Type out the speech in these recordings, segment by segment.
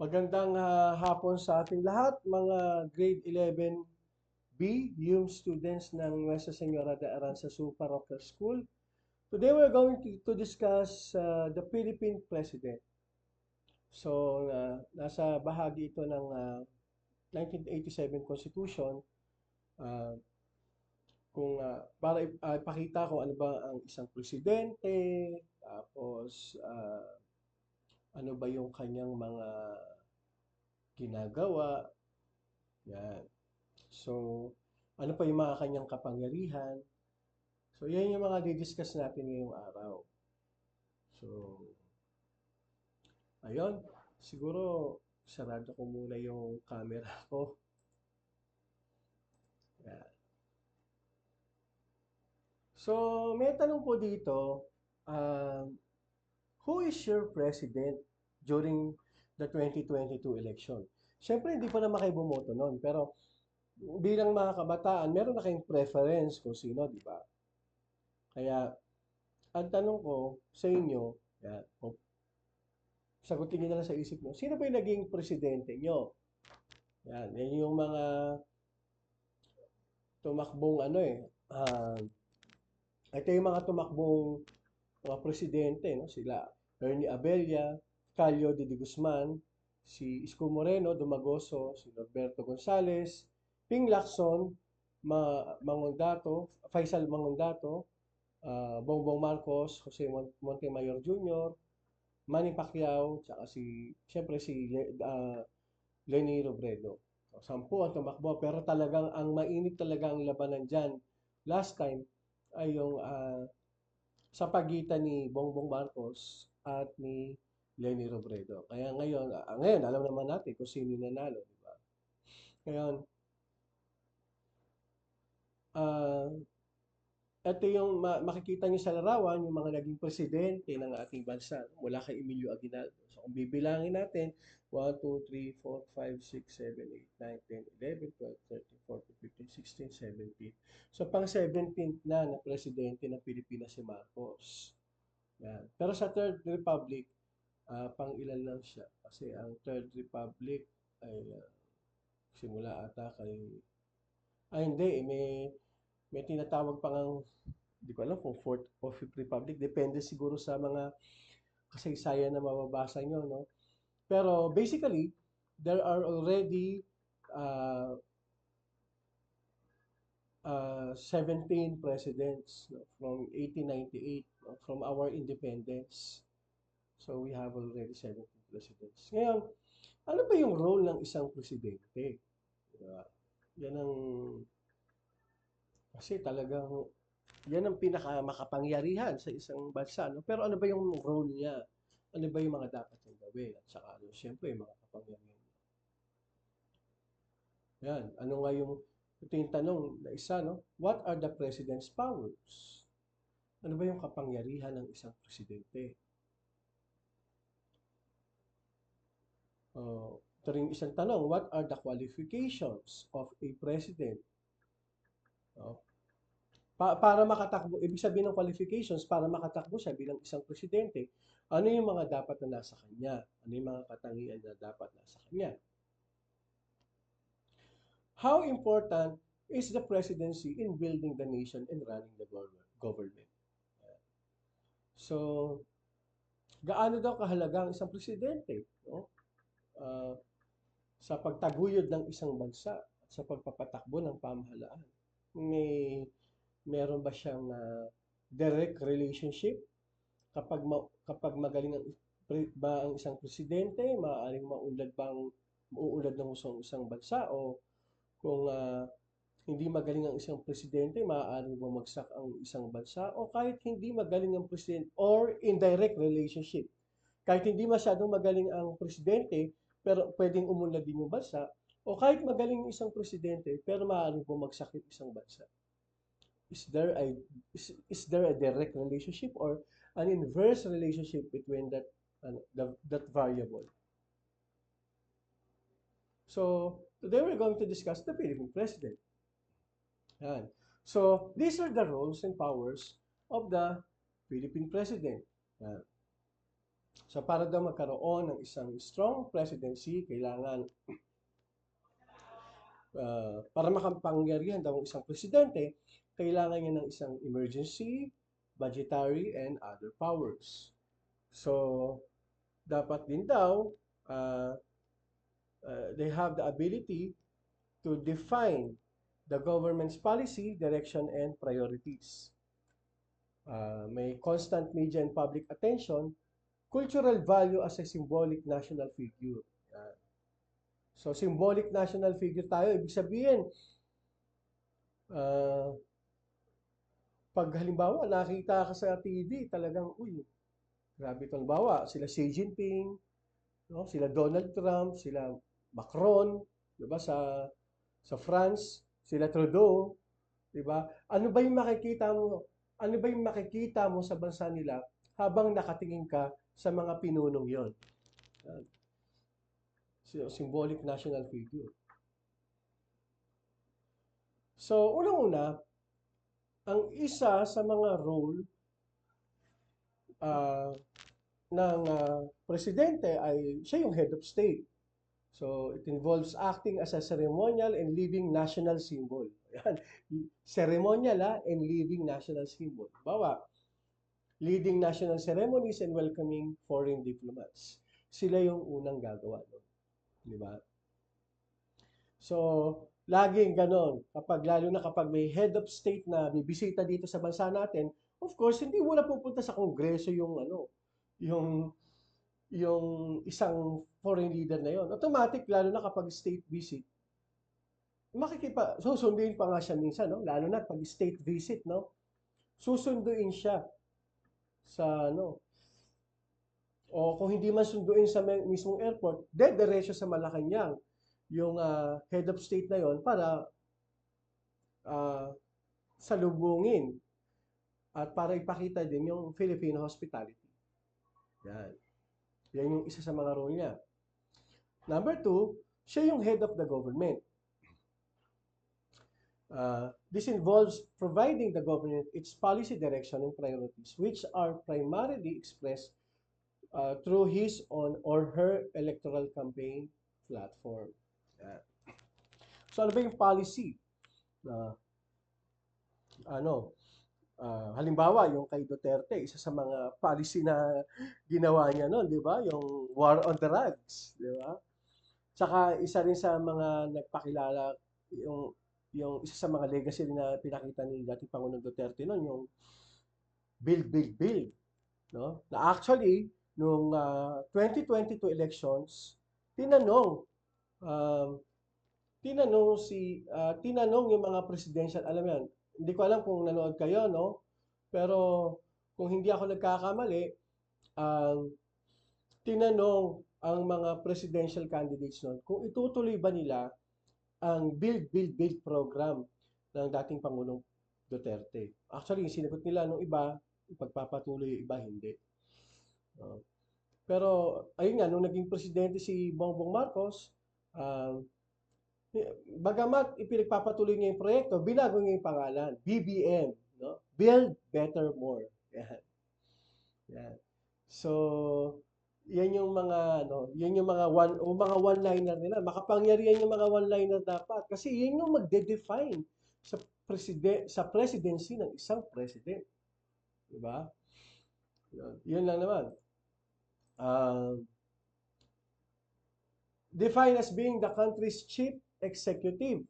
Magandang hapon sa ating lahat, mga grade 11B, yung students ng Nuestra Señora de Aranzazu Parochial School. Today we're going to discuss the Philippine President. So, nasa bahagi ito ng 1987 Constitution uh, para ipakita kung ano ba ang isang presidente, tapos ano ba yung kanyang mga ginagawa, yan. So, ano pa yung mga kanyang kapangyarihan. So, yan yung mga didiscuss natin ngayong araw. So, ayun. Siguro, sarado ko muna yung camera ko. Yan. So, may tanong po dito, who is your president during the 2022 election? Siyempre, hindi pa naman kayo bumoto noon. Pero, bilang mga kabataan, meron na kayong preference kung sino, di ba? Kaya, ang tanong ko sa inyo, yan, sagutin niyo na lang sa isip niyo, sino ba yung naging presidente niyo? Yan yung mga tumakbong ito yung mga tumakbong mga presidente, no? Sila, Ernie Abella, Calio de Guzman, si Isko Moreno, Dumagoso, si Norberto Gonzales, Ping Lacson, Mangondato, Faisal Mangondato, Bongbong Marcos, Jose Montemayor Jr., Manny Pacquiao, tsaka siyempre si Leni Robredo. So, 10 ang tumakbo, pero talagang ang mainit talaga ang labanan dyan last time ay yung sa pagitan ni Bongbong Marcos at ni Leni Robredo. Kaya ngayon alam naman natin kung sino yung nanalo, di ba? Ngayon, ah, ito yung makikita niyo sa larawan, yung mga naging presidente ng ating bansa mula kay Emilio Aguinaldo. So kung bibilangin natin, 1, 2, 3, 4, 5, 6, 7, 8, 9, 10, 11, 12, 13, 14, 15, 16, 17. So pang 17th na presidente ng Pilipinas si Marcos. Yan. Pero sa Third Republic, pang ilan lang siya. Kasi ang Third Republic ay simula ata hindi, may tinatawag pa ngang hindi ko alam kung Fourth o Fifth Republic. Depende siguro sa mga kasaysayan na mababasa nyo, no? Pero basically, there are already uh, 17 presidents, no, from 1898, no, from our independence. So we have already 17 presidents. Ngayon, ano ba yung role ng isang presidente? Diba? Yan ang, kasi talagang yan ang pinakamakapangyarihan sa isang bansa, no? Pero ano ba yung role niya? Ano ba yung mga dapat niyang gawin? At saka, siyempre, yung mga kapangyarihan niya. Yan. Ito yung tanong na isa, no? What are the president's powers? Ano ba yung kapangyarihan ng isang presidente? Ito rin isang tanong, what are the qualifications of a president? Uh, para makatakbo, ibig sabihin ng qualifications, para makatakbo siya bilang isang presidente, ano yung mga dapat na nasa kanya? Ano yung mga katangian na dapat nasa kanya? How important is the presidency in building the nation and running the government? So, gaano daw kahalaga ang isang presidente, no? Uh, sa pagtaguyod ng isang bansa at sa pagpapatakbo ng pamahalaan? Meron ba siyang direct relationship kapag magaling ba ang isang presidente, maaaring mauunlad ng isang bansa, o kung hindi magaling ang isang presidente, maaaring bumagsak ang isang bansa, o kahit hindi magaling ang presidente or indirect relationship. Kahit hindi masyadong magaling ang presidente, pero pwedeng umunlad din yung bansa, o kahit magaling yung isang presidente, pero maaaring bumagsak yung isang bansa. Is there a is there a direct relationship or an inverse relationship between that variable? So today we're going to discuss the Philippine president. Yan. So these are the roles and powers of the Philippine president. Yan. So para daw magkaroon ng isang strong presidency, kailangan para makapangyarihan daw ang isang presidente, kailangan niya ng isang emergency, budgetary, and other powers. So, dapat din daw, uh, they have the ability to define the government's policy, direction, and priorities. May constant media and public attention, cultural value as a symbolic national figure. So, symbolic national figure tayo, ibig sabihin, uh, pag halimbawa nakita ka sa TV, talagang, uy, grabe itong bawa. Sila Xi Jinping, no? Sila Donald Trump, sila Macron, 'di ba sa France, sila Trudeau, 'di ba? Ano ba 'yung makikita mo? Ano ba 'yung makikita mo sa bansa nila habang nakatingin ka sa mga pinunong 'yon? Symbolic national figure. So, unang-una, ang isa sa mga role uh, ng presidente ay siya yung head of state. So, it involves acting as a ceremonial and living national symbol. Ayan. Ceremonial and living national symbol. Bawa, leading national ceremonies and welcoming foreign diplomats. Sila yung unang gagawa. No? Di ba? So, laging ganon. Lalo na kapag may head of state na bibisita dito sa bansa natin, of course, hindi mo na pupunta sa kongreso yung yung isang foreign leader na yon. Automatic, lalo na kapag state visit, susunduin pa nga siya minsan, no? Lalo na pag state visit, no? Susunduin siya sa, o kung hindi man sunduin sa mismong airport, diretso sa Malacanang yung head of state na yon para uh, salubungin at para ipakita din yung Filipino hospitality. Yan. Yan yung isa sa mga role niya. Number two, siya yung head of the government. This involves providing the government its policy direction and priorities, which are primarily expressed through his own or her electoral campaign platform. So ano ba yung policy? Halimbawa, yung kay Duterte, isa sa mga policy na ginawa niya noon, di ba? Yung war on drugs, di ba? Tsaka isa rin sa mga nagpakilala, yung isa sa mga legacy na pinakita ni dating Pangulong Duterte noon, yung build. No? Na actually, nung 2022 elections, tinanong yung mga presidential, alam yan, hindi ko alam kung nanood kayo, no? Pero kung hindi ako nagkakamali, tinanong ang mga presidential candidates noon kung itutuloy ba nila ang Build program ng dating Pangulong Duterte. Actually, yung sinagot nila nung iba, ipagpapatuloy yung iba, hindi. Pero, ayun nga, nung naging presidente si Bongbong Marcos, bagamat ipinagpapatuloy niya yung proyekto, binago niya yung pangalan, BBM, no? Build Better More. Yan. Yan. So, yan yung mga one-liner nila. Makapangyarihan yung mga one-liner dapat kasi yan yung magde-define sa presidency ng isang president. Di ba? Yun lang naman. Defined as being the country's chief executive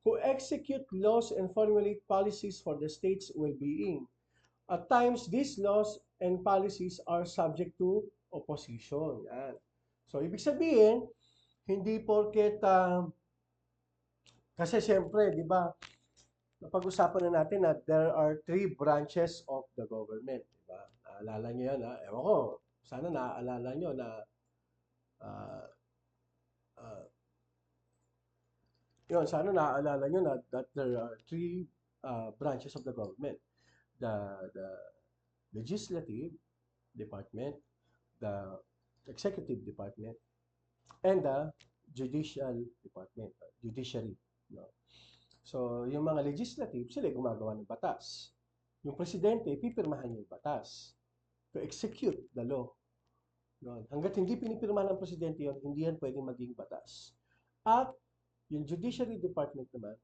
who execute laws and formulate policies for the state's well-being. At times, these laws and policies are subject to opposition. Yan. So, ibig sabihin, hindi porket, kasi siyempre, di ba, napag-usapan na natin na there are 3 branches of the government. Di ba? Naalala nyo yan, ha? Ewan ko, sana naaalala nyo na sana naaalala nyo na that there are 3 branches of the government. The legislative department, the executive department, and the judicial department, judiciary. No? So, yung mga legislative, sila gumagawa ng batas. Yung presidente, pipirmahan yung batas to execute the law. Yun. Hangga't hindi pinipirma ng presidente yun, hindi yan pwedeng maging batas. At yung Judiciary Department naman,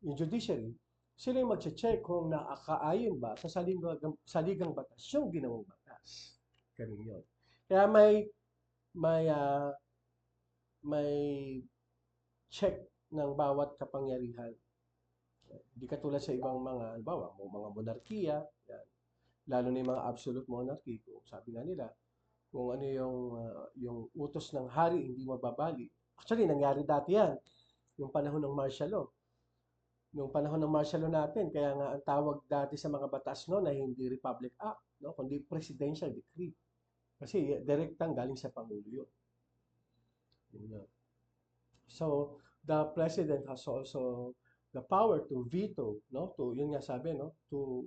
yung Judiciary, sila yung mag-check kung nakakaayon ba sa saligang batas yung ginawang batas. Ganun yun. Kaya may may check ng bawat kapangyarihan. Hindi katulad sa ibang mga, halimbawa, mga monarkiya, yan. Lalo na yung mga absolute monarchy, kung sabi nga nila, kung ano yung utos ng hari hindi mababali. Actually, nangyari dati yan, yung panahon ng martial law. Yung panahon ng martial law natin, kaya nga ang tawag dati sa mga batas no na hindi Republic Act, no, kundi Presidential Decree. Kasi direktang galing sa Pangulo yun. Yun. So, the president has also the power to veto, no? To, yun nga sabi, no? To,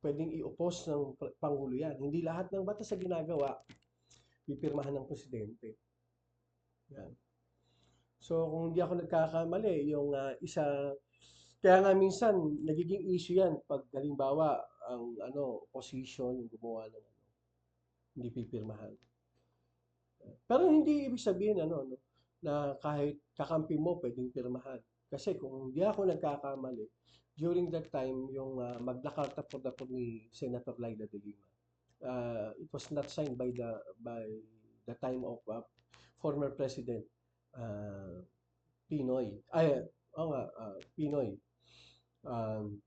pwedeng i-oppose ng Pangulo yan. Hindi lahat ng batas na ginagawa, pipirmahan ng presidente. Yan. So, kung hindi ako nagkakamali, yung kaya nga minsan, nagiging issue yan pag halimbawa, ang opposition, yung gumawa ng hindi pipirmahan. Pero hindi ibig sabihin, no, na kahit kakampi mo, pwedeng pirmahan. Kasi kung hindi ako nagkakamali, during that time, yung Magna Carta for ni Senator Laila de Lima, it was not signed by the time of former President uh, Pinoy. Ay, oo nga, Pinoy. Um,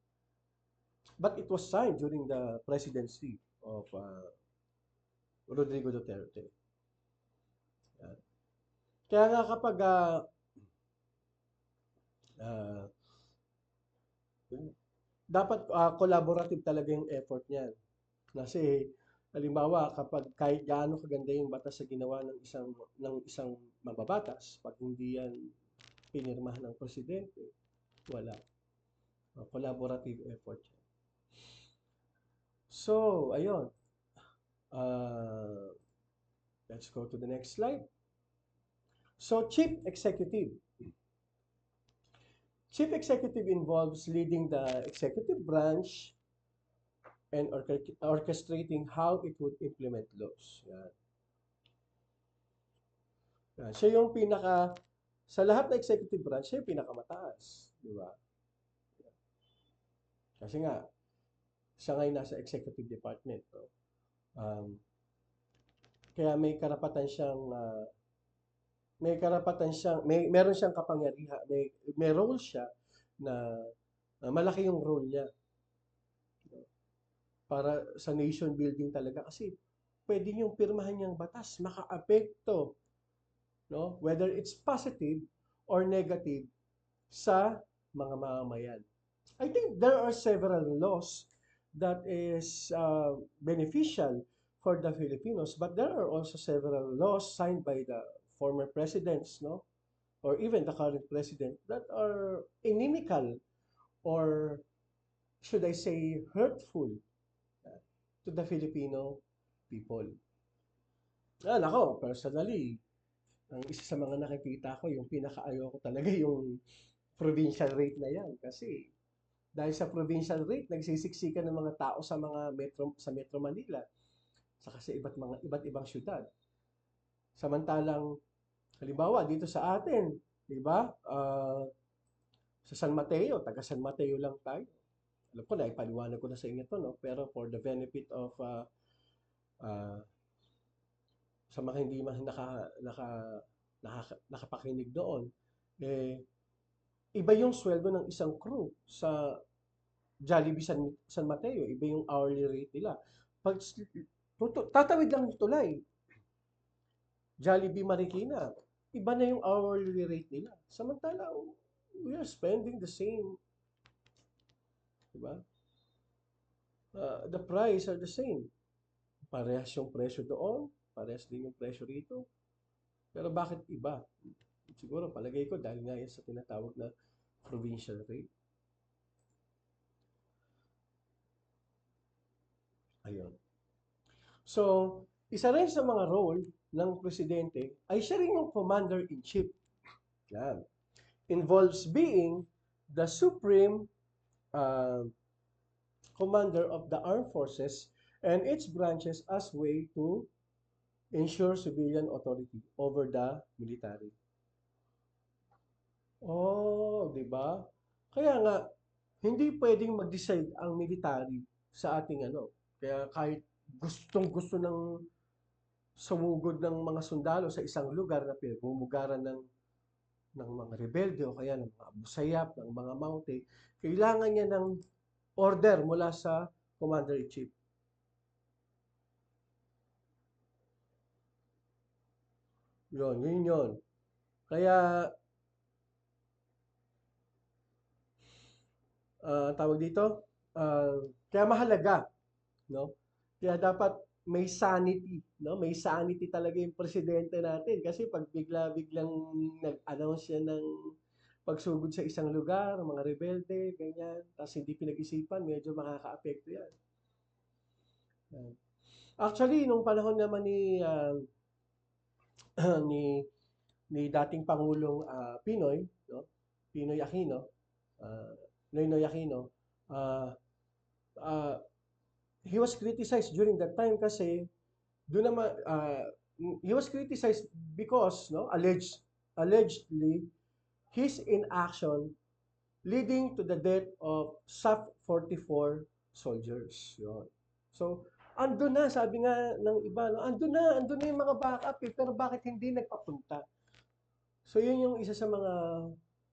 but it was signed during the presidency of Rodrigo Duterte. Yan. Kaya nga kapag uh, dapat collaborative talaga yung effort niyan. Kasi halimbawa kapag kahit gaano kaganda yung batas sa ginawa ng isang mababatas, pag hindi yan pinirmahan ng presidente, wala. Collaborative effort yan. So, ayun. Uh, let's go to the next slide. So, Chief Executive. Chief Executive involves leading the executive branch and orchestrating how it would implement laws. Yan. Yan. Siya yung sa lahat ng executive branch, siya yung pinakamataas. Di ba? Kasi nga, siya ngayon nasa executive department. No? Kaya meron siyang kapangyarihan, may role siya na malaki yung role niya para sa nation building talaga kasi pwede yung pirmahan niyang batas makaapekto, no, whether it's positive or negative sa mga mamamayan. I think there are several laws that is beneficial for the Filipinos, but there are also several laws signed by the former presidents, no, or even the current president that are inimical or should I say hurtful to the Filipino people. Nako, personally, ang isa sa mga nakikita ko, yung pinakaayaw ko talaga yung provincial rate na yan. Kasi dahil sa provincial rate, nagsisiksikan ng mga tao sa Metro Manila, saka sa iba't ibang syudad. Samantalang, halimbawa, dito sa atin, di ba? Sa San Mateo, taga San Mateo lang tayo. Alam ko na, ipaliwanag ko na sa inyo to, no? Pero for the benefit of uh, sa mga hindi nakapakinig doon, iba yung sweldo ng isang crew sa Jollibee San Mateo, iba yung hourly rate nila. Pag tatawid lang ng tulay, Jollibee Marikina, iba na yung hourly rate nila. Samantala, we are spending the same. Diba? The price are the same. Parehas yung presyo doon, parehas din yung presyo rito. Pero bakit iba? Siguro palagay ko dahil nga yan sa tinatawag na provincial rate. Ayun. So, isa rin sa mga role ng presidente ay siya rin yung commander-in-chief. Yan. Involves being the supreme commander of the armed forces and its branches as way to ensure civilian authority over the military. Oh, 'di ba? Kaya nga hindi pwedeng mag-decide ang military sa ating ano. Kaya kahit gustong-gusto ng sumugod ng mga sundalo sa isang lugar na pinagmumugaran ng mga rebelde o kaya ng mga Abu ng mga Maute, kailangan niya ng order mula sa Commander-in-Chief. Yun. Kaya, tawag dito, kaya mahalaga, no? Kaya dapat may sanity, no? May sanity talaga yung presidente natin kasi pag bigla-biglang nag-announce siya ng pagsugod sa isang lugar, mga rebelde, ganyan, tapos hindi pinag-isipan, medyo makakaapekto yan. Actually, nung panahon naman ni ni dating Pangulong Pinoy, no? Pinoy Aquino, uh, Noynoy Aquino, uh, uh, he was criticized during that time kasi doon naman he was criticized because allegedly his inaction leading to the death of SAF 44 soldiers. Yun. So, andun na, sabi nga ng iba, no, andun na yung mga backup pero bakit hindi nagpapunta? So, yun yung isa sa mga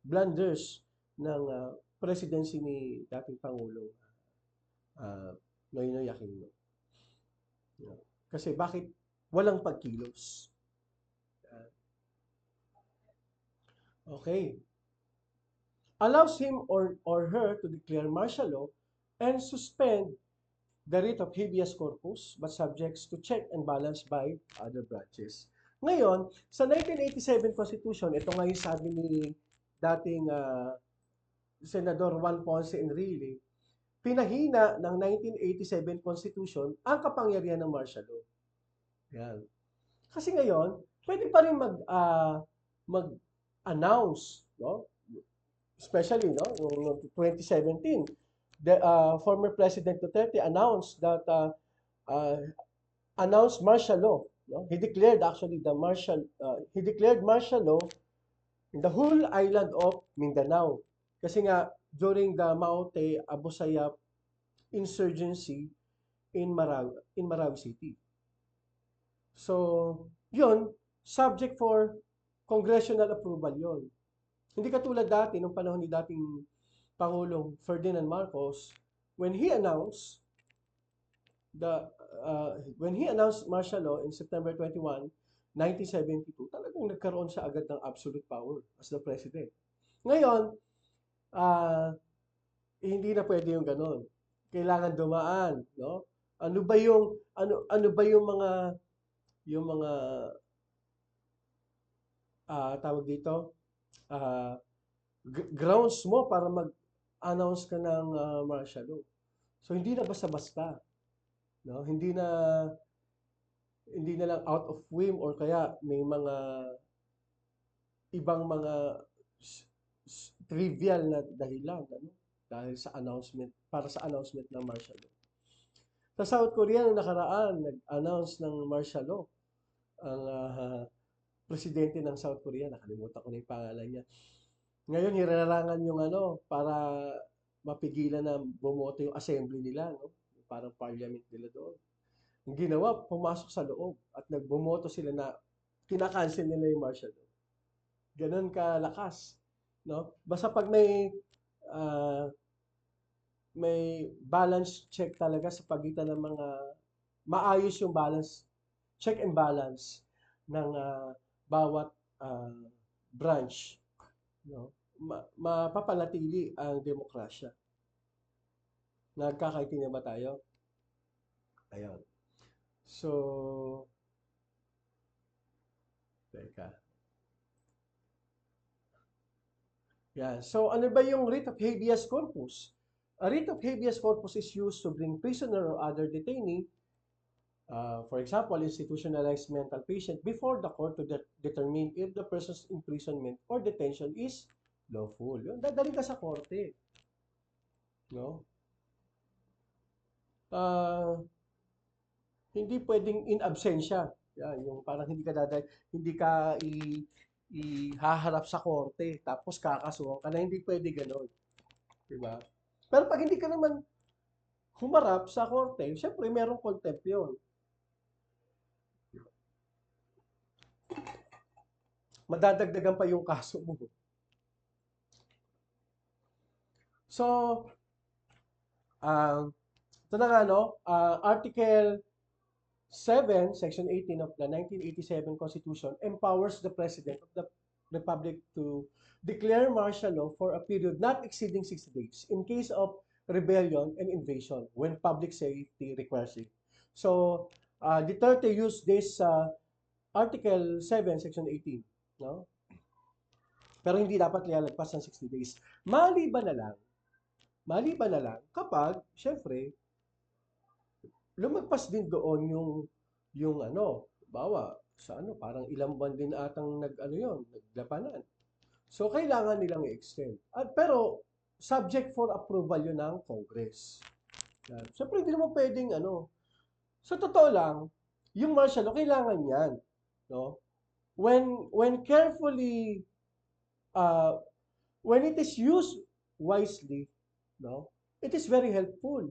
blunders ng presidency ni dating Pangulo uh, Noynoy Aquino. Yeah. Kasi bakit walang pagkilos? Okay. Allows him or her to declare martial law and suspend the writ of habeas corpus but subjects to check and balance by other branches. Ngayon, sa 1987 Constitution, ito nga yung sabi ni dating Senador Juan Ponce Enrile, pinahina ng 1987 Constitution ang kapangyarihan ng martial law. Yan. Kasi ngayon, pwede pa rin mag-announce, no? Especially, no, noong 2017, the former President Duterte announced that announced martial law. No? He declared martial law in the whole island of Mindanao. Kasi nga during the Maute Abu Sayyaf insurgency in Marawi City. So, yun, subject for congressional approval yon. Hindi katulad dati, nung panahon ni dating Pangulong Ferdinand Marcos, when he announced martial law in September 21, 1972, talagang nagkaroon siya agad ng absolute power as the president. Ngayon, hindi na pwede yung ganon. Kailangan dumaan, no? Ano ba yung mga tawag dito? Grounds mo para mag-announce ka ng martial law. So hindi na basta-basta, no? Hindi na lang out of whim or kaya may mga ibang mga trivial na dahilan, ano? Dahil sa announcement, para sa announcement ng martial law. Sa South Korea, noong nakaraan, nag-announce ng martial law ang presidente ng South Korea, nakalimutan ko na yung pangalan niya. Ngayon, hirarangan yung para mapigilan na bumoto yung assembly nila, no? Parang parliament nila doon. Ang ginawa, pumasok sa loob at nagbumoto sila na kinakancel nila yung martial law. Ganun kalakas, no? Basta pag may balance check talaga sa pagitan ng mga maayos yung balance, check and balance ng bawat branch, no? Mapapanatili ang demokrasya. Nagkakaintindihan ba tayo? Ayun. So, teka. Yan. So, ano ba yung writ of habeas corpus? A writ of habeas corpus is used to bring prisoner or other detainee, for example, institutionalized mental patient, before the court to determine if the person's imprisonment or detention is lawful. Yun, dadalhin ka sa korte. No? Hindi pwedeng in absentia. Yan, yung parang hindi ka ihaharap sa korte tapos kakasuhan ka na, hindi pwede gano'n, 'di ba? Pero pag hindi ka naman humarap sa korte, syempre merong contempt 'yon. Madadagdagan pa yung kaso mo. So, ah, ito na nga, no? Article 7, Section 18 of the 1987 Constitution empowers the President of the Republic to declare martial law for a period not exceeding 60 days in case of rebellion and invasion when public safety requires it. So, Duterte used this Article 7, Section 18, no? Pero hindi dapat lalagpas ng 60 days. Maliban na lang, maliban na lang kapag, syempre, lumagpas din doon yung ano, bawa sa ano, parang ilang buwan din atang nag-ano yon, naglabanan. So kailangan nilang i-extend. At pero subject for approval yun ng Congress. Yan. Siyempre hindi naman pwedeng ano. Sa totoo lang, yung martial law kailangan yan, no? When carefully uh, when it is used wisely, no? It is very helpful.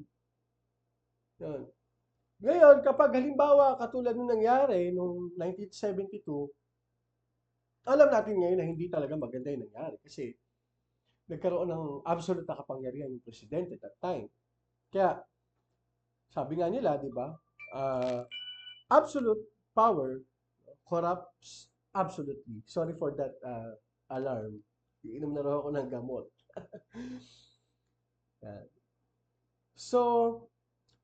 Yan. Ngayon, kapag halimbawa katulad nung nangyari nung 1972, alam natin ngayon na hindi talaga maganda yung nangyari kasi nagkaroon ng absolute na kapangyarihan yung presidente at that time. Kaya, sabi nga nila, di ba, uh, absolute power corrupts absolutely. Sorry for that alarm. Iinom na raw ako ng gamot. Yan. So,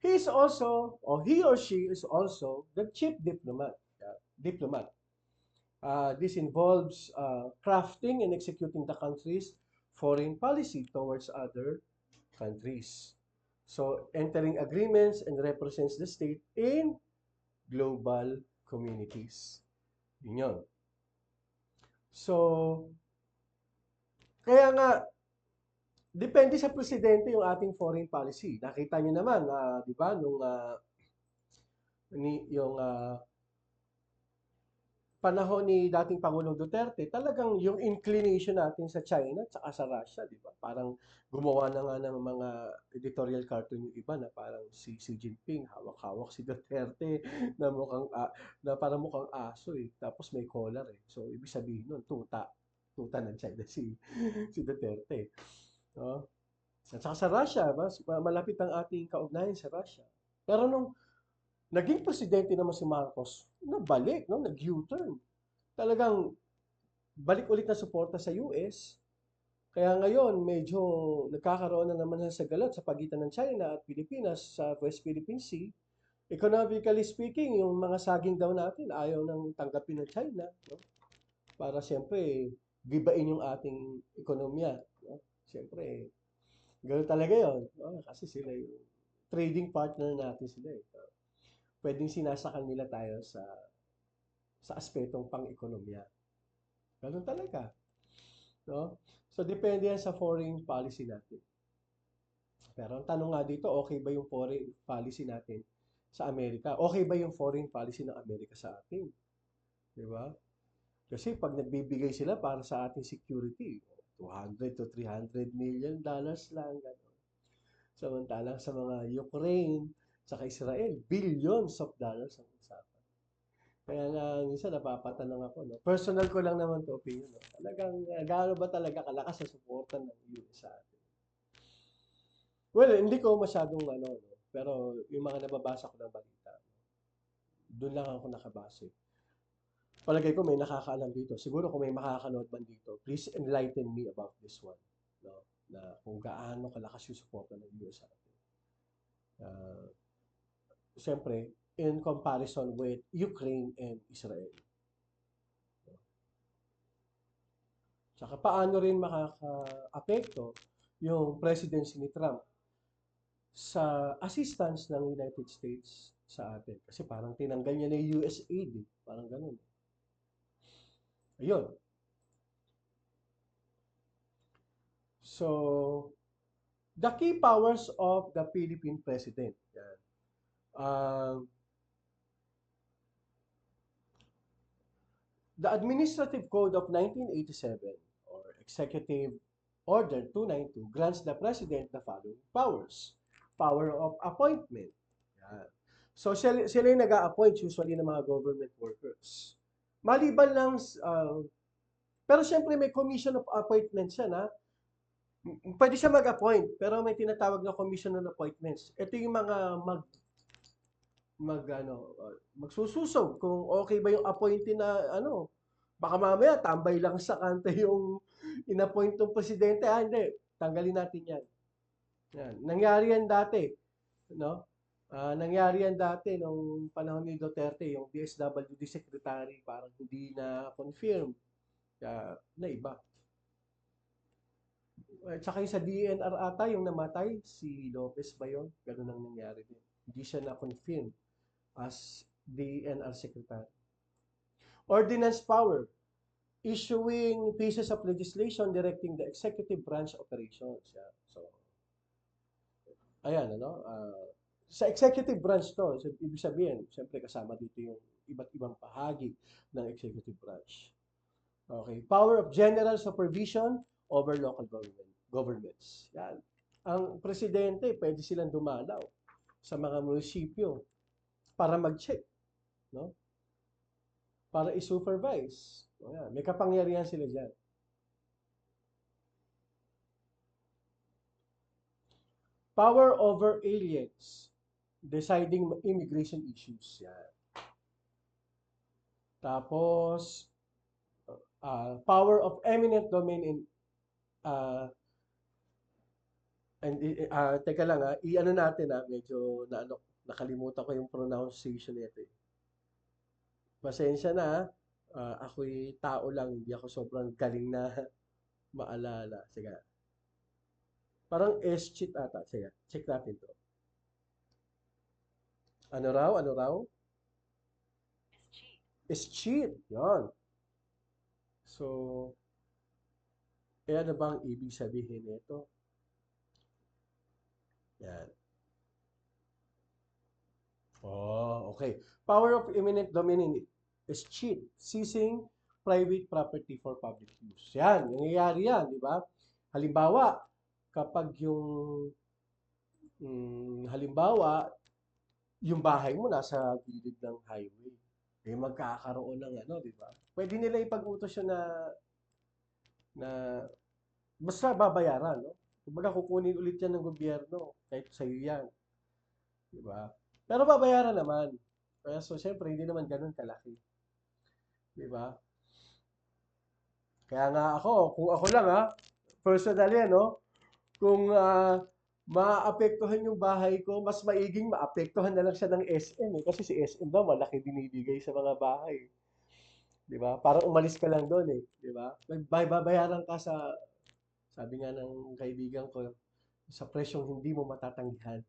he is also, or he or she is also the chief diplomat. Yeah, diplomat. This involves crafting and executing the country's foreign policy towards other countries. So, entering agreements and represents the state in global communities. Yun yun. So, kaya nga, depende sa presidente yung ating foreign policy. Nakita niyo naman, di ba, nung yung panahon ni dating Pangulong Duterte, talagang yung inclination natin sa China at sa Russia, di ba? Parang gumawa na nga ng mga editorial cartoon yung iba na parang si Xi Jinping, hawak-hawak si Duterte na mukhang na parang mukhang aso eh. Tapos may collar eh. So ibig sabihin nun, tuta ng China si Duterte. No? At saka sa Russia, malapit ang ating kaugnayan sa Russia. Pero nung naging presidente naman si Marcos, nabalik, no? Nag-U-turn. Talagang balik ulit na suporta sa US. Kaya ngayon, medyo nagkakaroon na naman sa galat sa pagitan ng China at Pilipinas sa West Philippine Sea. Economically speaking, yung mga saging daw natin, ayaw nang tanggapin ng China. No? Para siyempre, gibain yung ating ekonomiya. No? Siyempre, ganoon talaga yun. No? Kasi sila yung trading partner natin sila. Pwedeng sinasakal nila tayo sa aspetong pang-ekonomiya. Ganun talaga. No? So, depende yan sa foreign policy natin. Pero ang tanong nga dito, okay ba yung foreign policy natin sa Amerika? Okay ba yung foreign policy ng Amerika sa atin? Di ba? Kasi pag nagbibigay sila para sa ating security, 200 to 300 million dollars lang. Gano'n. Samantalang sa mga Ukraine, saka Israel, billions of dollars ang usapan. Kaya nga, minsan napapatanong ako, no? Personal ko lang naman to opinion, no? Talagang, gaano ba talaga kalakas sa suporta ng US sa atin? Well, hindi ko masyadong ano, no? Pero yung mga nababasa ko ng balita, doon lang ako nakabase. Palagay ko may nakakaalam dito. Siguro kung may makakanood man dito, please enlighten me about this one. No? Na kung gaano kalakas yung suporta ng US sa atin. Uh, Siyempre, in comparison with Ukraine and Israel. Tsaka paano rin makaka-apekto yung presidency ni Trump sa assistance ng United States sa atin. Kasi parang tinanggal niya na yung US aid. Eh. Parang ganun. Ayun. So, the key powers of the Philippine President. Yan. Uh, The Administrative Code of 1987 or Executive Order 292 grants the President the following powers. Power of appointment. Yan. So sila yung nag-a-appoint usually ng mga government workers. Maliban lang, pero siyempre may commission of appointments siya na pwede siya mag-appoint, pero may tinatawag na commission on appointments. Ito yung mga magsususog kung okay ba yung appointee na ano. Baka mamaya tambay lang sa kanta yung inappoint ng presidente. Hindi. Tanggalin natin yan. Yan. Nangyari yan dati. No? Nangyari yan dati nung panahon ni Duterte, yung DSWD secretary parang hindi na confirm. Na iba. At saka yung sa DNR ata, yung namatay, si Lopez ba yun? Ganun ang nangyari din. Hindi siya na-confirm as DNR secretary. Ordinance power, issuing pieces of legislation directing the executive branch operations. Yeah. So, ayan, ano? Sa executive branch to, so, ibig sabihin, siyempre kasama dito yung iba't ibang bahagi ng executive branch. Okay. Power of general supervision over local governments. Yan. Ang presidente, pwede silang dumalaw sa mga munisipyo para mag-check, no? Para i-supervise. O yan, may kapangyarihan sila dyan. Power over aliens, deciding immigration issues. Yan. Tapos, power of eminent domain in teka lang i-ano natin medyo nakalimutan ko yung pronunciation nito. Pasensya na ako'y tao lang, hindi ako sobrang galing na maalala. Sige. Parang S-cheat ata. Sige, check natin to. Ano raw? S-cheat. Yan. So, ano bang ibig sabihin nito? Yan. Oh, okay. Power of eminent domain is cheat, seizing private property for public use. Yan, nangyayari yan, di ba? Halimbawa, kapag halimbawa, yung bahay mo nasa gilid ng highway, magkakaroon ng di ba? Pwede nila ipag-utos yun na basta babayaran, no? Kumbaga kukunin ulit yan ng gobyerno kahit sa'yo yan. Di ba? Pero babayaran naman. So, siyempre, hindi naman ganun kalaki. Di ba? Kaya nga kung ako lang personally, kung maapektuhan yung bahay ko, mas maiging maapektuhan na lang siya ng SM kasi si SM daw malaki binibigay sa mga bahay. Di ba? Parang umalis ka lang doon di ba? Babayaran ka sabi nga ng kaibigan ko, sa presyong hindi mo matatanggihan.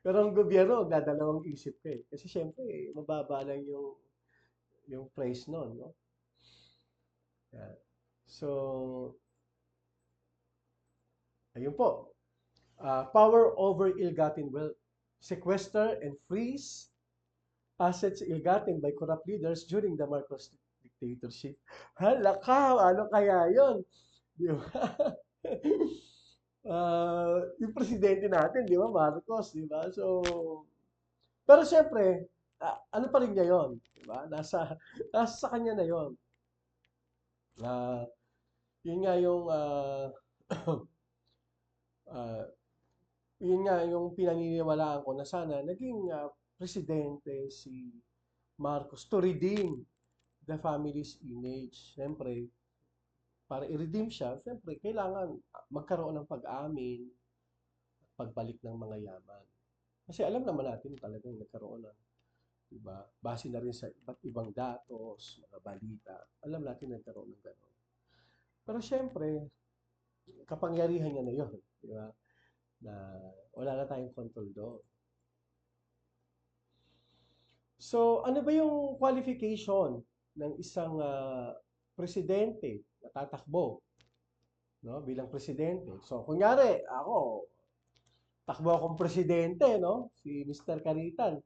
Pero ang gobyerno, dadalawang isip ka Kasi syempre, mababa lang yung price noon, no? Yan. So, ayun po. Power over ill-gotten wealth. Sequester and freeze assets ill-gotten by corrupt leaders during the Marcos dictatorship. Hala ka, ano kaya yun? Di ba? Yung presidente natin, di ba, Marcos, di ba? So, pero siyempre, ano pa rin niya yun, di ba? Nasa sa kanya na yun. Yun nga yung yun nga yung pinaniniwalaan ko na sana naging presidente si Marcos to redeem the family's image. Siyempre, para i-redeem siya, siyempre, kailangan magkaroon ng pag-amin, pagbalik ng mga yaman. Kasi alam naman natin talagang nagkaroon ng, diba? Base na rin sa iba't ibang datos, mga balita. Alam natin nagkaroon ng gano'n. Pero siyempre, kapangyarihan niya na yun. Diba? Na wala na tayong control doon. So, ano ba yung qualification ng isang presidente na tatakbo, no, bilang presidente? So, kunyari, ako, takbo akong presidente, no? Si Mr. Caritan,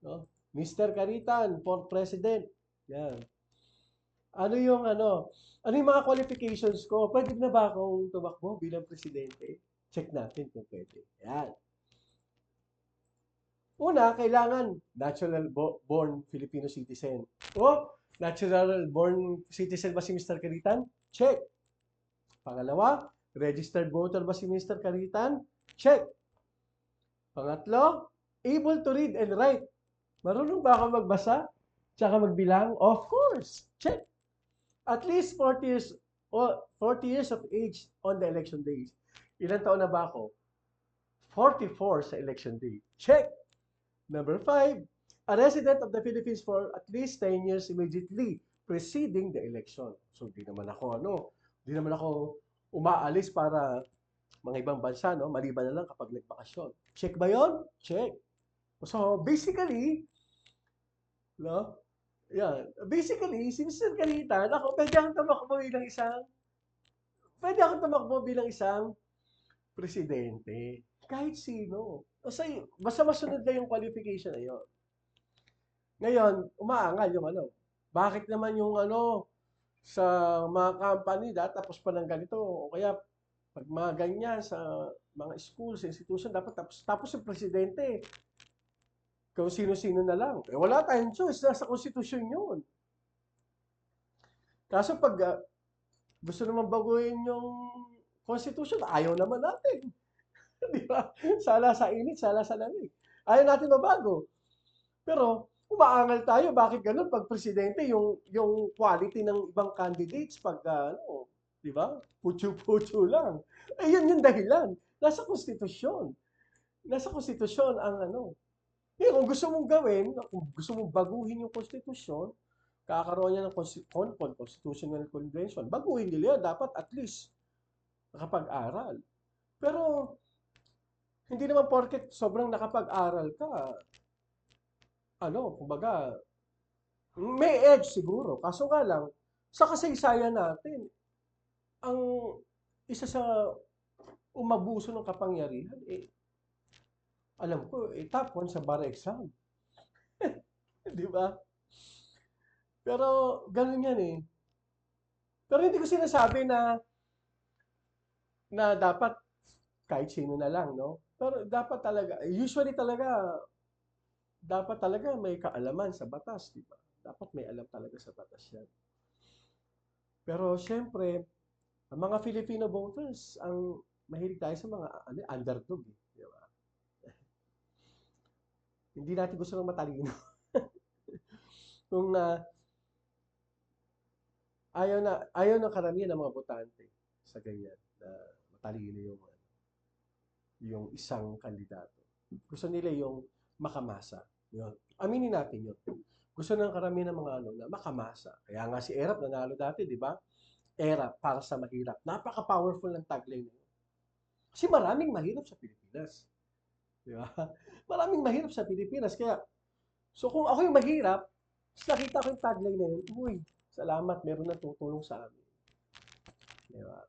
no? Mr. Caritan for president. Yan. Ano yung mga qualifications ko? Pwede na ba akong tumakbo bilang presidente? Check natin kung pwede. Yan. Una, kailangan born Filipino citizen. O, natural born citizen ba si Mr. Caritan? Check. Pangalawa, registered voter ba si Mr. Caritan? Check. Pangatlo, able to read and write. Marunong ba ako magbasa? Tsaka magbilang? Of course. Check. At least 40 years o 40 years of age on the election days. Ilan taon na ba ako? 44 sa election day. Check. Number 5, a resident of the Philippines for at least 10 years immediately preceding the election. So, di naman ako umaalis para mga ibang bansa, no? Maliban na lang kapag nagbakasyon. Check ba yon? Check. So, basically, no? Yan. Basically, si Mr. Calitan, pwede akong tumakbo bilang isang presidente. Kahit sino. Basta masunod na yung qualification na yun. Ngayon, umaangal yung bakit naman yung sa mga company, tapos pa ng ganito, o kaya pag mga ganyan sa mga schools, institution, dapat tapos yung presidente. Kung sino-sino na lang. Wala tayong choice. Nasa konstitusyon yun. Kaso pag gusto naman baguhin yung constitution, ayaw naman natin. Di ba? Sala sa init, sala sa lamig. Ayaw natin mabago. Pero, umaangal tayo. Bakit ganun? Pag presidente, yung quality ng ibang candidates, di ba? Putyo-putyo lang. Yun yung dahilan. Nasa konstitusyon. Nasa konstitusyon ang kung gusto mong gawin, kung gusto mong baguhin yung konstitusyon, kakaroon niya ng constitutional convention. Baguhin nila yan. Dapat at least nakapag-aral. Pero, hindi naman porket sobrang nakapag-aral ka, kumbaga, may edge siguro. Kaso nga lang, sa kasaysayan natin, ang isa sa umabuso ng kapangyarihan, alam ko, top 1 sa bar exam. Di ba? Pero, ganun yan eh. Pero hindi ko sinasabi na dapat kahit sino na lang, no? Pero dapat talaga, usually dapat talaga may kaalaman sa batas, di ba? Dapat may alam talaga sa batas yan. Pero syempre, ang mga Filipino voters, ang mahilig tayo sa mga underdog, di ba? Hindi natin gusto ng matalino. Kung ayaw ng karamihan ng mga botante sa ganyan na matalino yung isang kandidato. Gusto nila yung makamasa. Yun. Aminin natin yun. Gusto ng karamihan ng mga na makamasa. Kaya nga si Erap nanalo dati, di ba? Erap para sa mahirap. Napaka-powerful ng tagline niya. Kasi maraming mahirap sa Pilipinas. Di ba? Maraming mahirap sa Pilipinas. So kung ako yung mahirap, nakita ko yung tagline na yun, uy, salamat, meron na tutulong sa amin. Di ba?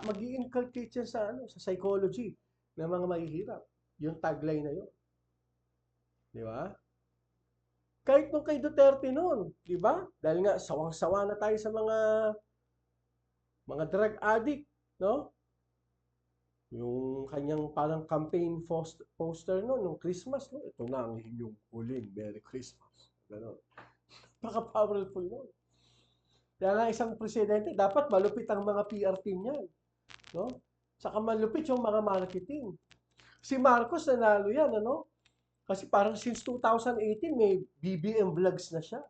Mag-i-inculcate yan sa psychology ng mga mahihirap. Yung tagline na yun. Di ba? Kahit nung kay Duterte noon, di ba? Dahil nga sawang-sawa na tayo sa mga drug addict, no? Yung kanyang parang campaign poster noon, nung Christmas, no? Ito na ang inyong huling Merry Christmas. Ganon. Napaka-powerful noon. Kaya nga isang presidente, dapat malupit ang mga PR team niyan. No? Saka malupit yung mga marketing. Si Marcos nanalo yan, Kasi parang since 2018, may BBM vlogs na siya.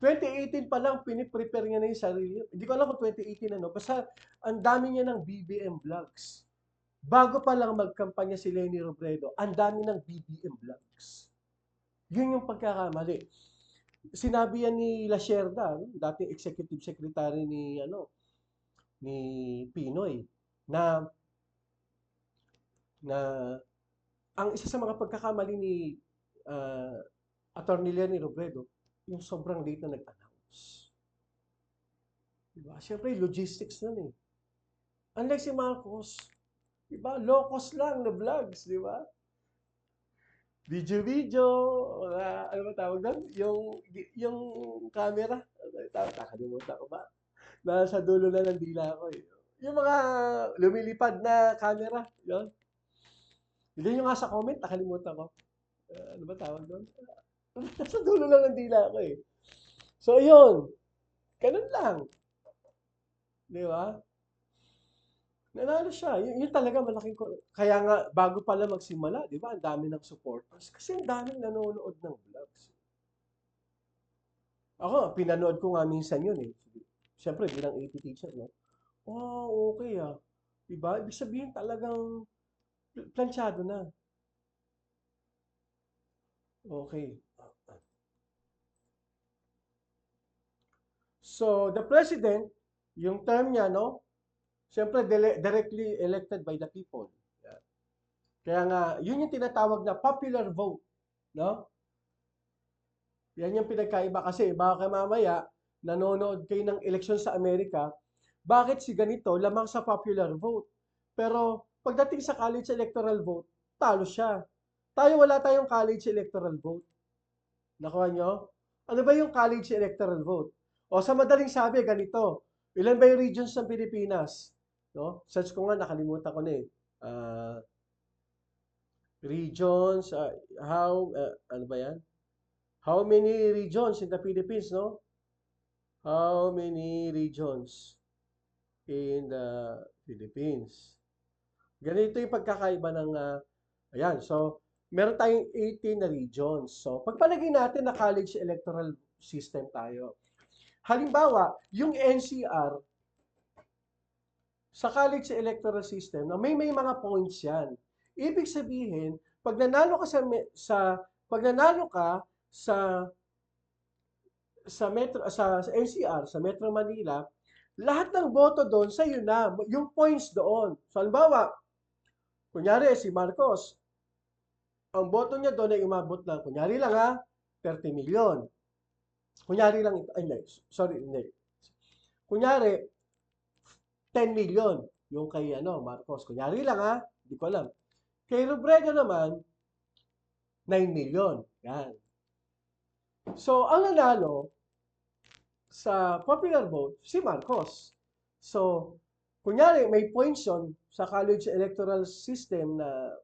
2018 pa lang, piniprepare niya na yung sarili. Hindi ko alam kung 2018 Basta ang dami niya ng BBM vlogs. Bago pa lang magkampanya si Leni Robredo, ang dami ng BBM vlogs. Yun yung pagkakamali. Sinabi yan ni Lacerda, dating executive secretary ni Pinoy, na ang isa sa mga pagkakamali ni Attorney Leni Robredo, yung sobrang late na nag-announce. Diba? Siyempre, logistics nun eh. Unlike si Marcos, diba? Low cost lang na vlogs, diba? Video-video, ano ba tawag doon? Yung camera, nakalimutan ko ba? Nasa dulo na ng dila ko eh. Yung mga lumilipad na camera, yun. Yun yung nga sa comment, nakalimutan ko. Ano ba tawag doon? Nasa dulo lang ng dila ko eh. So, yun. Ganun lang. Di ba? Nanalo siya. Yun talaga malaking kaya nga bago pala magsimula, 'di ba? Ang dami ng supporters kasi ang daming nanonood ng vlogs. Ako, pinanood ko nga minsan yun eh. Siyempre bilang AP teacher, no? Wow, okay ah. 'Di ba? Ibig sabihin talagang planchado na. Okay. So, the president, yung term niya, no? Siyempre, directly elected by the people. Yan. Kaya nga, yun yung tinatawag na popular vote, no? Yan yung pinagkaiba kasi baka mamaya nanonood kayo ng eleksyon sa Amerika, bakit si ganito lamang sa popular vote? Pero pagdating sa college electoral vote, talo siya. Tayo wala tayong college electoral vote. Nakuha nyo? Ano ba yung college electoral vote? O sa madaling sabi, ganito. Ilan ba yung regions ng Pilipinas? No? Search ko nga, nakalimutan ko na eh. Uh, regions, ano ba yan? How many regions in the Philippines, no? How many regions in the Philippines? Ganito yung pagkakaiba ng, ayan, so, meron tayong 18 na regions. So, pagpalagay natin na college electoral system tayo. Halimbawa, yung NCR, sa college electoral system, na may mga points yan. Ibig sabihin, pag nanalo ka pag nanalo ka sa sa NCR, sa Metro Manila, lahat ng boto doon sa iyo na, yung points doon. So, halimbawa, kunyari si Marcos, ang boto niya doon ay umabot ng, kunyari lang ha, 30 million. Kunyari lang ito, ay, sorry, hindi. Kunyari, 10 million yung kay Marcos. Kunyari lang ha, hindi ko alam. Kay Robredo naman, 9 million. Yan. So, ang nanalo, sa popular vote, si Marcos. So, kunyari, may points yun sa college electoral system na,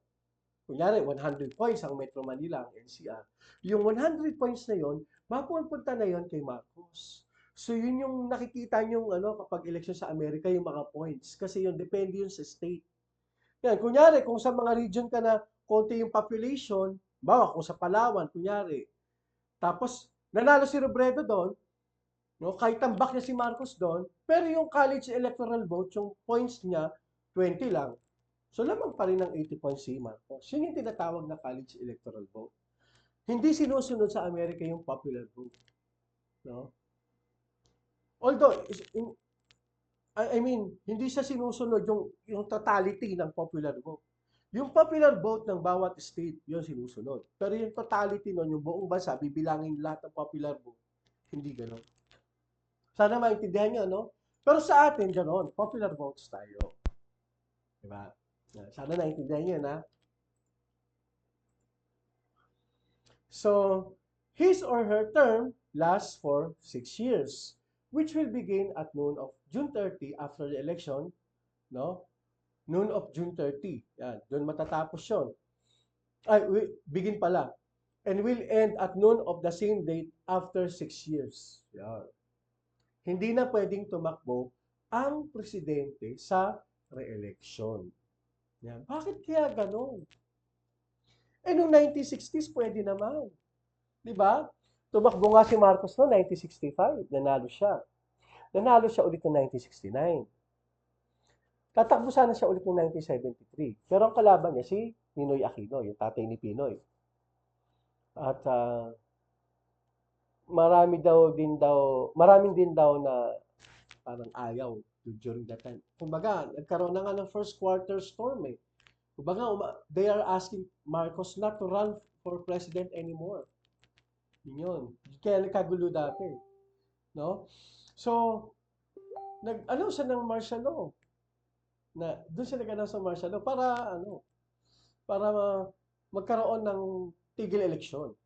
kunyari, 100 points ang Metro Manila, ang NCR. Yung 100 points na yon, mapupunta na yon kay Marcos. So, yun yung nakikita nyo kapag election sa Amerika, yung mga points. Kasi yun, depende yun sa state. Yan, kunyari, kung sa mga region ka na konti yung population, bawa kung sa Palawan, kunyari, tapos, nanalo si Robredo doon, no? Kahit tambak niya si Marcos doon, pero yung college electoral vote, yung points niya, 20 lang. So, lamang pa rin ng 80 points si Marcos. Yun yung tinatawag na college electoral vote. Hindi sinusunod sa Amerika yung popular vote. No? Although, I mean, hindi siya sinusunod yung totality ng popular vote. Yung popular vote ng bawat state, yun sinusunod. Pero yung totality nun, yung buong bansa, bibilangin lahat ng popular vote, hindi gano'n. Sana maintindihan nyo, no? Pero sa atin, gano'n. Popular votes tayo. Diba? Sana naintindihan nyo, na? So, his or her term lasts for 6 years, which will begin at noon of June 30 after the election, no? Noon of June 30. Yan, doon matatapos yun. Ay, begin pala. And will end at noon of the same date after 6 years. Yan. Hindi na pwedeng tumakbo ang presidente sa re-election. Yan. Bakit kaya ganon? Eh, noong 1960s, pwede naman. Di ba? Tumakbo nga si Marcos noong 1965. Nanalo siya. Nanalo siya ulit noong 1969. Tatakbo sana siya ulit noong 1973. Pero ang kalaban niya si Ninoy Aquino, yung tatay ni Pinoy. At maraming din daw na parang ayaw during that time. Kumbaga, nagkaroon na nga ng first quarter storm eh. Kumbaga, they are asking Marcos not to run for president anymore. Yun. Kaya nagkagulo dati. No? So, nag-announce siya ng martial law. Doon siya nag-announce ng martial law para magkaroon ng tigil eleksyon.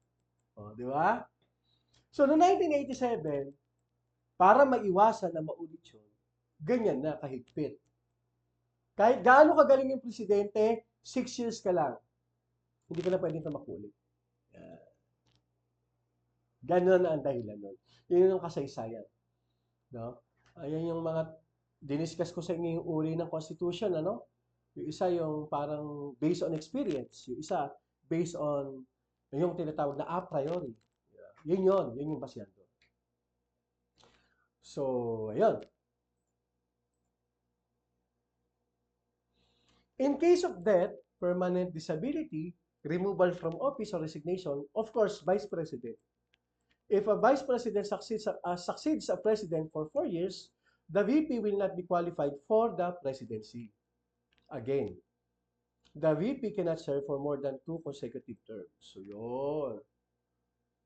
O, di ba? So, noong 1987, para maiwasan na maulit yun, ganyan na kahigpit. Kahit gaano kagaling yung presidente, 6 years ka lang, hindi ka na pwedeng tumakulit. Ganun na ang dahilan nun. Yun yung kasaysayan. No? Ayan yung mga diniscuss ko sa inyo yung uri ng Constitution, ano? Yung isa yung parang based on experience. Yung isa based on yung tinatawag na a priori. Yun yung basihan doon. So, ayun. In case of death, permanent disability, removal from office or resignation, of course, Vice President. If a Vice President succeeds a President for 4 years, the VP will not be qualified for the presidency. Again, the VP cannot serve for more than 2 consecutive terms. So, yun.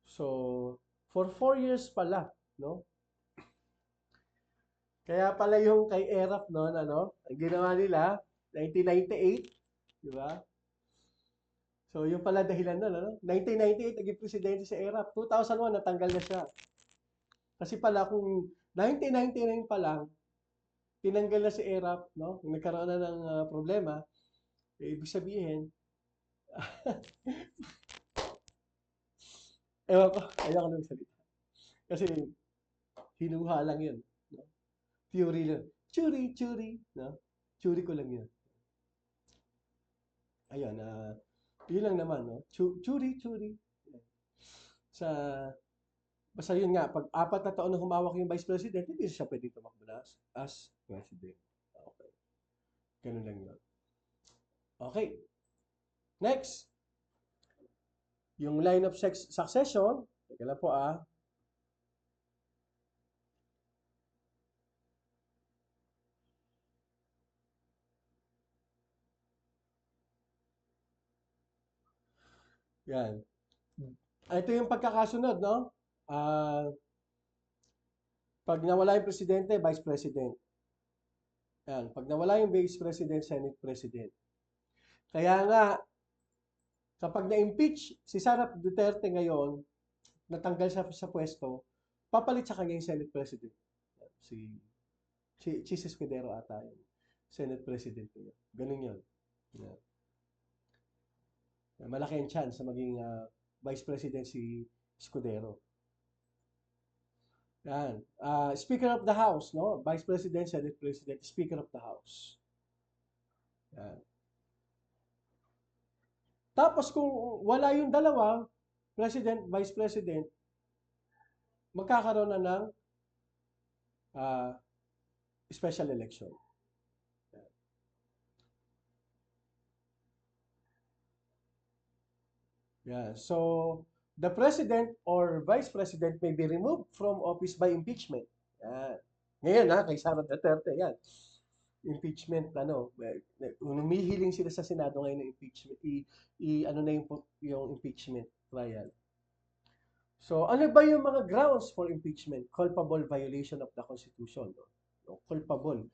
So, for 4 years pala, no? Kaya pala yung kay ERAP noon, ano, ang ginawa nila, 1998, di ba? So, yung pala dahilan nun, ano? 1998, naging presidente si ERAP. 2001, natanggal na siya. Kasi pala, kung 1999 pa lang, tinanggal na si ERAP, no? Kung nagkaroon na ng problema, ibig sabihin, ewan ko, ayaw ko nang salita. Kasi, hinuha lang yun. No? Theory lang. Churi, no? Churi ko lang yun. Ayun, yun lang naman, no? Churi. Sa, basta yun nga, pag 4 na taon na humawak yung Vice President, hindi siya pwede tumakbo na as President. Okay. Ganun lang yun. Okay. Next. Yung line of succession, teka lang po Yan. Ito yung pagkakasunod, no? Ah, pag nawala yung presidente, vice president. Yan. Pag nawala yung vice president, senate president. Kaya nga, kapag na-impeach si Sara Duterte ngayon, natanggal siya sa pwesto, papalit sa kanya yung senate president. Si Jesus Escudero ata yung senate president niya. Ganun yun. Yan. Malaki ang chance na maging vice president si Escudero. Yan. Speaker of the House, no? Vice President, Senate President, Speaker of the House. Yan. Tapos kung wala yung dalawa, President, Vice President, magkakaroon na ng uh, special election. Yeah. So, the President or Vice President may be removed from office by impeachment. Yan. Ngayon kay Sara Duterte, yan. Impeachment, humihiling sila sa Senado ngayon ng impeachment. Ano na yung impeachment trial. So, ano ba yung mga grounds for impeachment? Culpable violation of the Constitution. No? Culpable.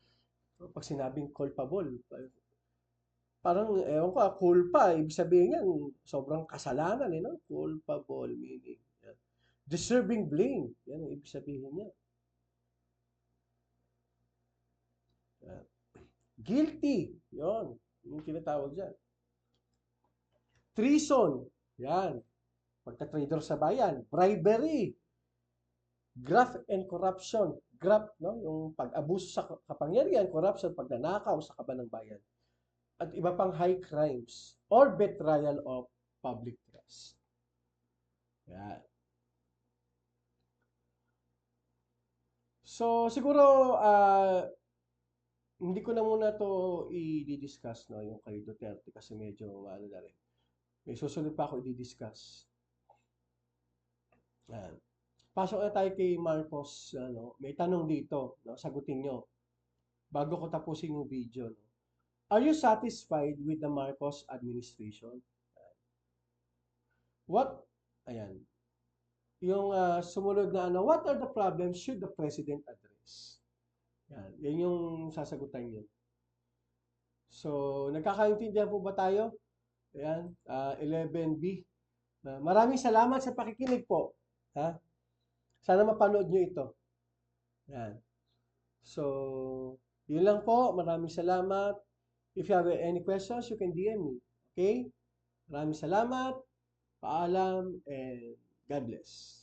Pag sinabing culpable, parang, ewan ko, culpa, ibig sabihin yan, sobrang kasalanan, no? Culpable meaning. Yan. Deserving blame, yan ang ibig sabihin niya. Yan. Guilty, yon yung tinatawag dyan. Treason, yan, pagka-traitor sa bayan. Bribery, graft and corruption. Graft, no? Yung pag-abuso sa kapangyarihan, corruption, pagnanakaw sa kaban ng bayan. At iba pang high crimes or betrayal of public trust. Yan. So, siguro, hindi ko na muna to i-discuss, no, yung kay Duterte kasi medyo, ano na rin. May susunod pa ako i-discuss. Yan. Pasok na tayo kay Marcos, may tanong dito, no, sagutin nyo. Bago ko tapusin yung video, no. Are you satisfied with the Marcos administration? Ayan. Yung sumunod na what are the problems should the president address? Yan yung sasagutan nyo. So, nagkakaintindihan po ba tayo? Ayan, 11B. Maraming salamat sa pakikinig po. Ha? Sana mapanood nyo ito. Yan. So, yun lang po. Maraming salamat. If you have any questions, you can DM me. Okay? Maraming salamat. Paalam and God bless.